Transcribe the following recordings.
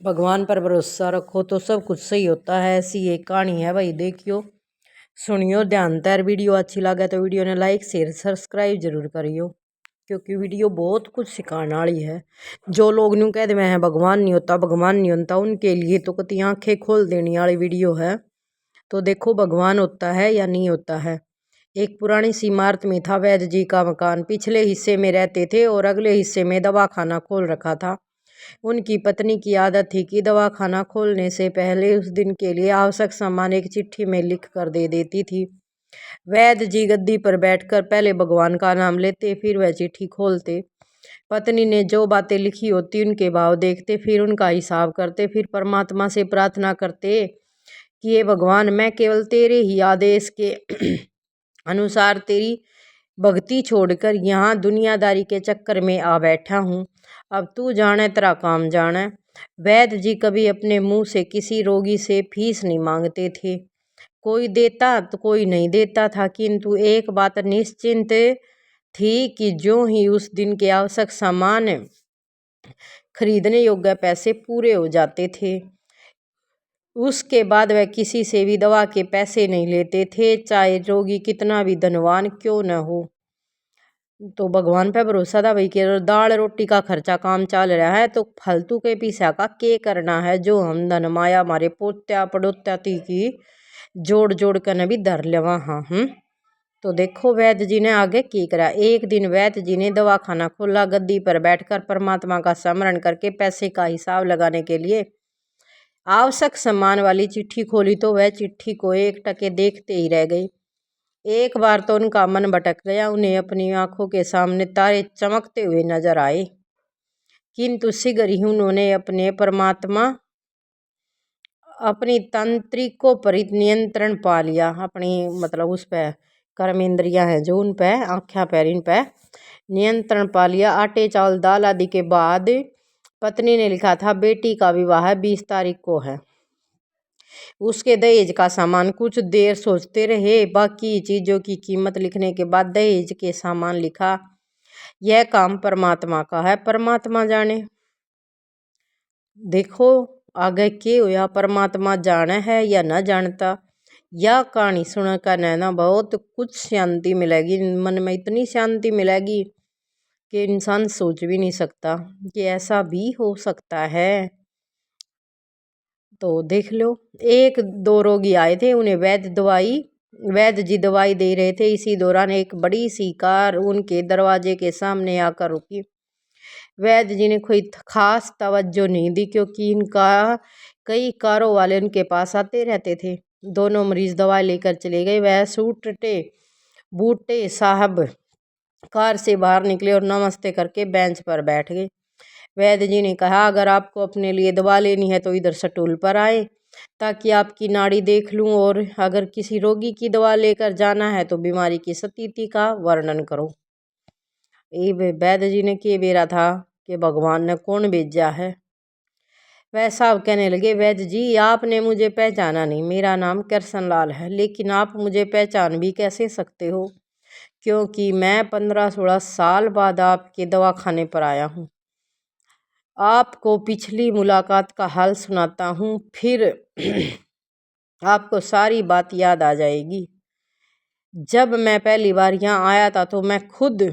भगवान पर भरोसा रखो तो सब कुछ सही होता है। ऐसी एक कहानी है भाई, देखियो सुनियो ध्यान तर। वीडियो अच्छी लगे तो वीडियो ने लाइक शेयर सब्सक्राइब जरूर करियो, क्योंकि वीडियो बहुत कुछ सिखाने वाली है। जो लोग न्यू कह दे हैं भगवान नहीं होता भगवान नहीं होता, उनके लिए तो कति आंखें खोल देने वाली वीडियो है। तो देखो भगवान होता है या नहीं होता है। एक पुरानी सी इमारत में था वैद्य जी का मकान। पिछले हिस्से में रहते थे और अगले हिस्से में दवाखाना खोल रखा था। उनकी पत्नी की आदत थी कि दवाखाना खोलने से पहले उस दिन के लिए आवश्यक सामान एक चिट्ठी में लिख कर दे देती थी। वैद्य जी गद्दी पर बैठकर पहले भगवान का नाम लेते, फिर वह चिट्ठी खोलते। पत्नी ने जो बातें लिखी होती उनके भाव देखते, फिर उनका हिसाब करते, फिर परमात्मा से प्रार्थना करते कि ये भगवान, मैं केवल तेरे ही आदेश के अनुसार तेरी भक्ति छोड़कर यहाँ दुनियादारी के चक्कर में आ बैठा हूँ। अब तू जाने तेरा काम जाने। वैद्य जी कभी अपने मुंह से किसी रोगी से फीस नहीं मांगते थे। कोई देता तो कोई नहीं देता था, किंतु एक बात निश्चिंत थी कि जो ही उस दिन के आवश्यक सामान खरीदने योग्य पैसे पूरे हो जाते थे, उसके बाद वह किसी से भी दवा के पैसे नहीं लेते थे, चाहे रोगी कितना भी धनवान क्यों न हो। तो भगवान पे भरोसा था भाई कि दाल रोटी का खर्चा काम चल रहा है, तो फालतू के पैसा का के करना है। जो हम धन माया हमारे पोत्या पड़ोत्या की जोड़ जोड़ कर भी धर लेवा। हाँ तो देखो वैद्य जी ने आगे की करा। एक दिन वैद्य जी ने दवाखाना खोला। गद्दी पर बैठकर परमात्मा का स्मरण करके पैसे का हिसाब लगाने के लिए आवश्यक सामान वाली चिट्ठी खोली, तो वह चिट्ठी को एक टके देखते ही रह गई। एक बार तो उनका मन भटक गया। उन्हें अपनी आंखों के सामने तारे चमकते हुए नजर आए, किंतु शीघ्र ही उन्होंने अपनी तंत्रिकों पर नियंत्रण पा लिया। अपनी मतलब उस पर कर्म इंद्रियां हैं जो, उन पर आँखें पैर इन पर नियंत्रण पा लिया। आटे चावल दाल आदि के बाद पत्नी ने लिखा था, बेटी का विवाह 20 तारीख को है। उसके दहेज का सामान। कुछ देर सोचते रहे। बाकी चीज़ों की कीमत लिखने के बाद दहेज के सामान लिखा। यह काम परमात्मा का है, परमात्मा जाने। देखो आगे के होया, परमात्मा जाने है या न जानता। यह कहानी सुनकर नैना बहुत कुछ शांति मिलेगी, मन में इतनी शांति मिलेगी कि इंसान सोच भी नहीं सकता कि ऐसा भी हो सकता है। तो देख लो, एक दो रोगी आए थे, उन्हें वैद्य जी दवाई दे रहे थे। इसी दौरान एक बड़ी सी कार उनके दरवाजे के सामने आकर रुकी। वैद्य जी ने कोई खास तवज्जो नहीं दी, क्योंकि इनका कई कारों वाले उनके पास आते रहते थे। दोनों मरीज दवाई लेकर चले गए। वह सूटते बूटे साहब कार से बाहर निकले और नमस्ते करके बेंच पर बैठ गए। वैद्य जी ने कहा, अगर आपको अपने लिए दवा लेनी है तो इधर स्टूल पर आए, ताकि आपकी नाड़ी देख लूं, और अगर किसी रोगी की दवा लेकर जाना है तो बीमारी की स्थिति का वर्णन करो। ये वैद्य जी ने के बेरा था कि भगवान ने कौन भेजा है। वह साहब कहने लगे, वैद्य जी आपने मुझे पहचाना नहीं। मेरा नाम कृष्णलाल है, लेकिन आप मुझे पहचान भी कैसे सकते हो, क्योंकि मैं 15-16 साल बाद आपके दवाखाने पर आया हूँ। आपको पिछली मुलाकात का हाल सुनाता हूँ, फिर आपको सारी बात याद आ जाएगी। जब मैं पहली बार यहाँ आया था तो मैं खुद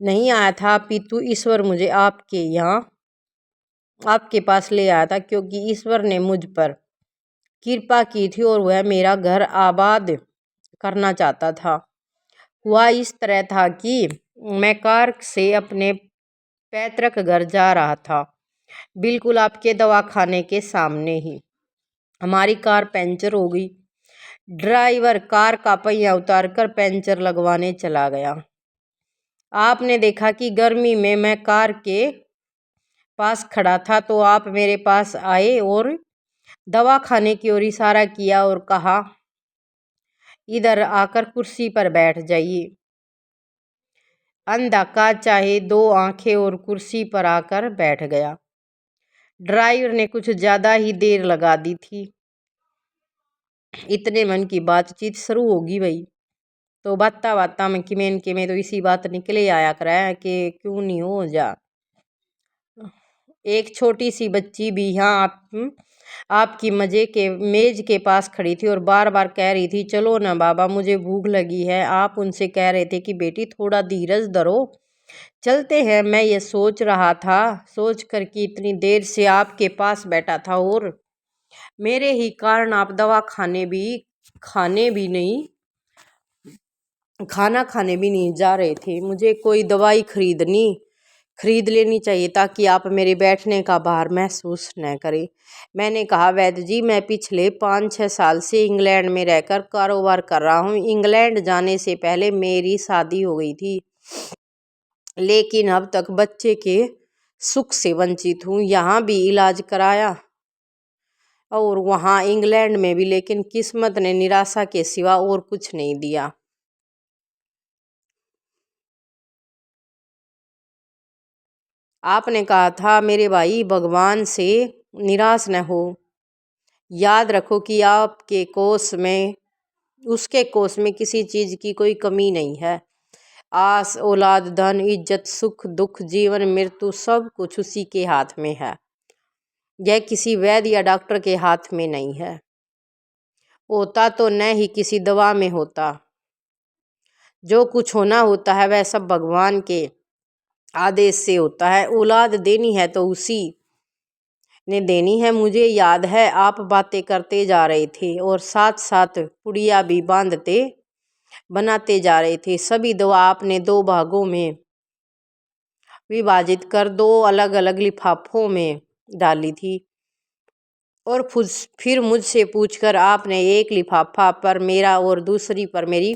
नहीं आया था, अपितु ईश्वर मुझे आपके पास ले आया था, क्योंकि ईश्वर ने मुझ पर कृपा की थी और वह मेरा घर आबाद करना चाहता था। हुआ इस तरह था कि मैं कार से अपने पैतृक घर जा रहा था, बिल्कुल आपके दवाखाने के सामने ही हमारी कार पंचर हो गई। ड्राइवर कार का पहिया उतारकर पंचर लगवाने चला गया। आपने देखा कि गर्मी में मैं कार के पास खड़ा था, तो आप मेरे पास आए और दवाखाने की ओर इशारा किया और कहा, इधर आकर कुर्सी पर बैठ जाइए। अंधा का चाहे दो आंखें और कुर्सी पर आकर बैठ गया। ड्राइवर ने कुछ ज्यादा ही देर लगा दी थी। इतने मन की बातचीत शुरू होगी भाई। तो बाता बाता में किमें तो इसी बात निकले आया करा है कि क्यों नहीं हो जा। एक छोटी सी बच्ची भी यहाँ आपकी मजे के मेज के पास खड़ी थी और बार बार कह रही थी, चलो ना बाबा, मुझे भूख लगी है। आप उनसे कह रहे थे कि बेटी थोड़ा धीरज धरो, चलते हैं। मैं ये सोच रहा था, सोच कर कि इतनी देर से आपके पास बैठा था और मेरे ही कारण आप दवा खाने भी नहीं खाना खाने भी नहीं जा रहे थे। मुझे कोई दवाई खरीद लेनी चाहिए ताकि आप मेरे बैठने का भार महसूस न करें। मैंने कहा, वैद्य जी, मैं पिछले 5-6 साल से इंग्लैंड में रहकर कारोबार कर रहा हूँ। इंग्लैंड जाने से पहले मेरी शादी हो गई थी, लेकिन अब तक बच्चे के सुख से वंचित हूँ। यहाँ भी इलाज कराया और वहाँ इंग्लैंड में भी, लेकिन किस्मत ने निराशा के सिवा और कुछ नहीं दिया। आपने कहा था मेरे भाई, भगवान से निराश न हो। याद रखो कि उसके कोष में किसी चीज की कोई कमी नहीं है। आस, औलाद, धन, इज्जत, सुख, दुख, जीवन, मृत्यु, सब कुछ उसी के हाथ में है। यह किसी वैद्य या डॉक्टर के हाथ में नहीं है। होता तो न ही किसी दवा में होता। जो कुछ होना होता है वह सब भगवान के आदेश से होता है। औलाद देनी है तो उसी ने देनी है। मुझे याद है आप बातें करते जा रहे थे और साथ साथ पुड़िया भी बनाते जा रहे थे। सभी दवा आपने 2 भागों में विभाजित कर 2 अलग अलग लिफाफों में डाली थी और फिर मुझसे पूछकर आपने एक लिफाफा पर मेरा और दूसरी पर मेरी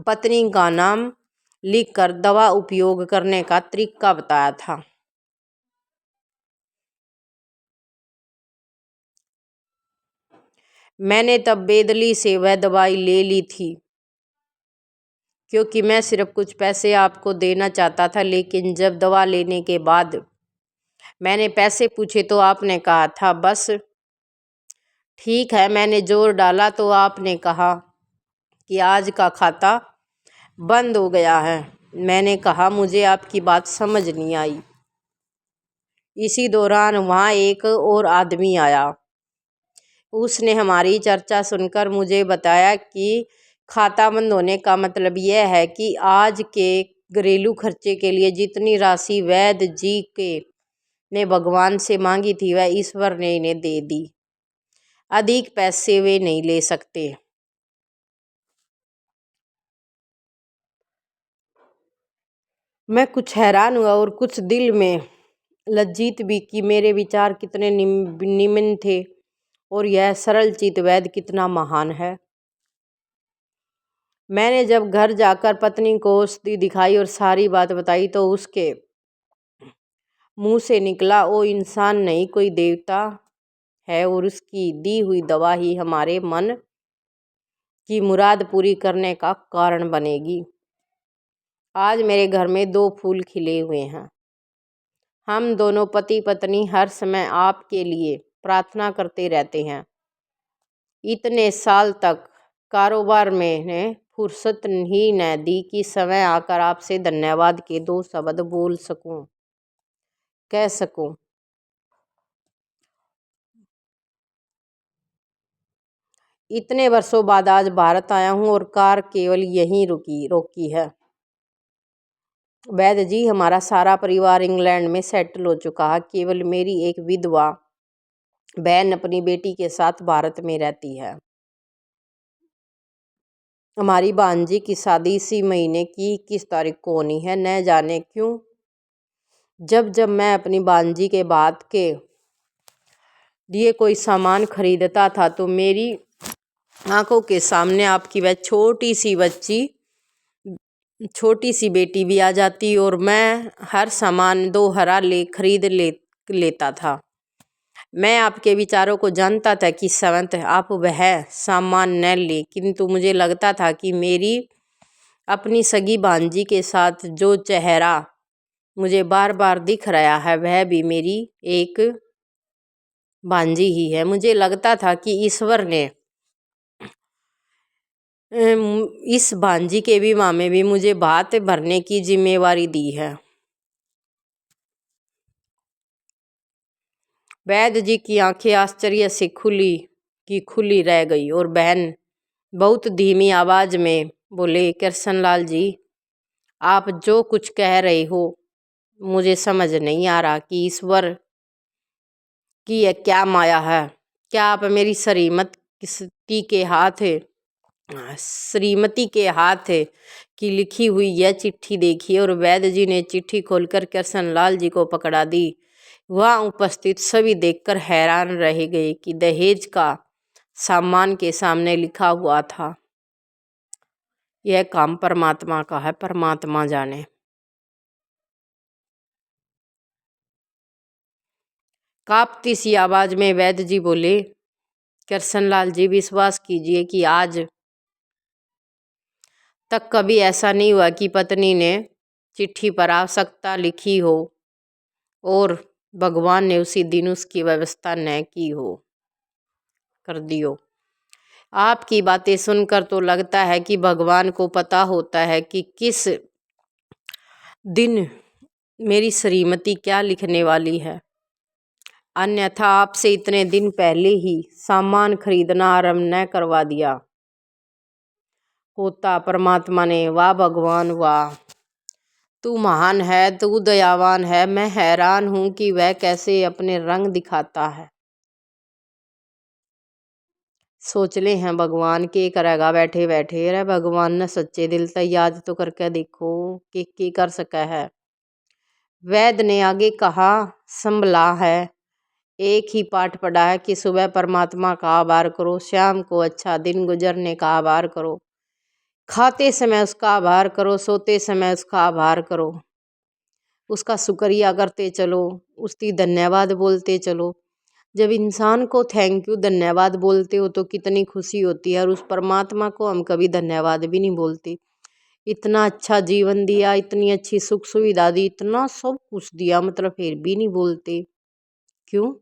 पत्नी का नाम लिखकर दवा उपयोग करने का तरीका बताया था। मैंने तब बेदली से वह दवाई ले ली थी, क्योंकि मैं सिर्फ कुछ पैसे आपको देना चाहता था। लेकिन जब दवा लेने के बाद मैंने पैसे पूछे तो आपने कहा था, बस ठीक है। मैंने जोर डाला तो आपने कहा कि आज का खाता बंद हो गया है। मैंने कहा, मुझे आपकी बात समझ नहीं आई। इसी दौरान वहाँ एक और आदमी आया। उसने हमारी चर्चा सुनकर मुझे बताया कि खाता बंद होने का मतलब यह है कि आज के घरेलू खर्चे के लिए जितनी राशि वैद्य जी के ने भगवान से मांगी थी वह ईश्वर ने इन्हें दे दी। अधिक पैसे वे नहीं ले सकते। मैं कुछ हैरान हुआ और कुछ दिल में लज्जित भी कि मेरे विचार कितने निम्न थे और यह सरल चित वैद्य कितना महान है। मैंने जब घर जाकर पत्नी को औषधि दिखाई और सारी बात बताई तो उसके मुंह से निकला, वो इंसान नहीं कोई देवता है और उसकी दी हुई दवा ही हमारे मन की मुराद पूरी करने का कारण बनेगी। आज मेरे घर में 2 फूल खिले हुए हैं। हम दोनों पति पत्नी हर समय आपके लिए प्रार्थना करते रहते हैं। इतने साल तक कारोबार में ने फुर्सत ही न दी कि समय आकर आपसे धन्यवाद के 2 शब्द कह सकूं। इतने वर्षों बाद आज भारत आया हूँ और कार केवल यहीं रोकी है। वैद्य जी, हमारा सारा परिवार इंग्लैंड में सेटल हो चुका है। केवल मेरी एक विधवा बहन अपनी बेटी के साथ भारत में रहती है। हमारी भांजी की शादी इसी महीने की 21 तारीख को होनी है। न जाने क्यों जब मैं अपनी भांजी के बात के लिए कोई सामान खरीदता था तो मेरी आंखों के सामने आपकी वह छोटी सी बेटी भी आ जाती और मैं हर सामान 2 हरा खरीद लेता था। मैं आपके विचारों को जानता था कि संवत आप वह सामान न ले, किंतु मुझे लगता था कि मेरी अपनी सगी भांजी के साथ जो चेहरा मुझे बार बार दिख रहा है वह भी मेरी एक भांजी ही है। मुझे लगता था कि ईश्वर ने इस भांजी के विवाह में भी मुझे भात भरने की जिम्मेवारी दी है। वैद्य जी की आंखें आश्चर्य से खुली रह गई और बहन बहुत धीमी आवाज में बोले, कृष्णलाल जी, आप जो कुछ कह रहे हो मुझे समझ नहीं आ रहा कि ईश्वर की यह क्या माया है। क्या आप मेरी श्रीमती के हाथ की लिखी हुई यह चिट्ठी देखिए। और वैद्य जी ने चिट्ठी खोलकर कृष्णलाल जी को पकड़ा दी। वहाँ उपस्थित सभी देखकर हैरान रह गए कि दहेज का सामान के सामने लिखा हुआ था, यह काम परमात्मा का है, परमात्मा जाने। कांपती सी आवाज में वैद्य जी बोले, कृष्णलाल जी, विश्वास कीजिए कि आज तक कभी ऐसा नहीं हुआ कि पत्नी ने चिट्ठी पर आवश्यकता लिखी हो और भगवान ने उसी दिन उसकी व्यवस्था न की हो, कर दी हो। आपकी बातें सुनकर तो लगता है कि भगवान को पता होता है कि किस दिन मेरी श्रीमती क्या लिखने वाली है, अन्यथा आपसे इतने दिन पहले ही सामान खरीदना आरंभ न करवा दिया होता। परमात्मा ने, वाह भगवान वाह, तू महान है, तू दयावान है। मैं हैरान हूं कि वह कैसे अपने रंग दिखाता है। सोच ले हैं भगवान के करेगा बैठे बैठे। रे भगवान ने सच्चे दिल से याद तो करके देखो कि कर सका है। वैद्य ने आगे कहा, संभला है, एक ही पाठ पढ़ा है कि सुबह परमात्मा का आभार करो, शाम को अच्छा दिन गुजरने का आभार करो, खाते समय उसका आभार करो, सोते समय उसका आभार करो, उसका शुक्रिया करते चलो, उसकी धन्यवाद बोलते चलो। जब इंसान को थैंक यू धन्यवाद बोलते हो तो कितनी खुशी होती है। और उस परमात्मा को हम कभी धन्यवाद भी नहीं बोलते। इतना अच्छा जीवन दिया, इतनी अच्छी सुख सुविधा दी, इतना सब कुछ दिया, मतलब फिर भी नहीं बोलते। क्यों?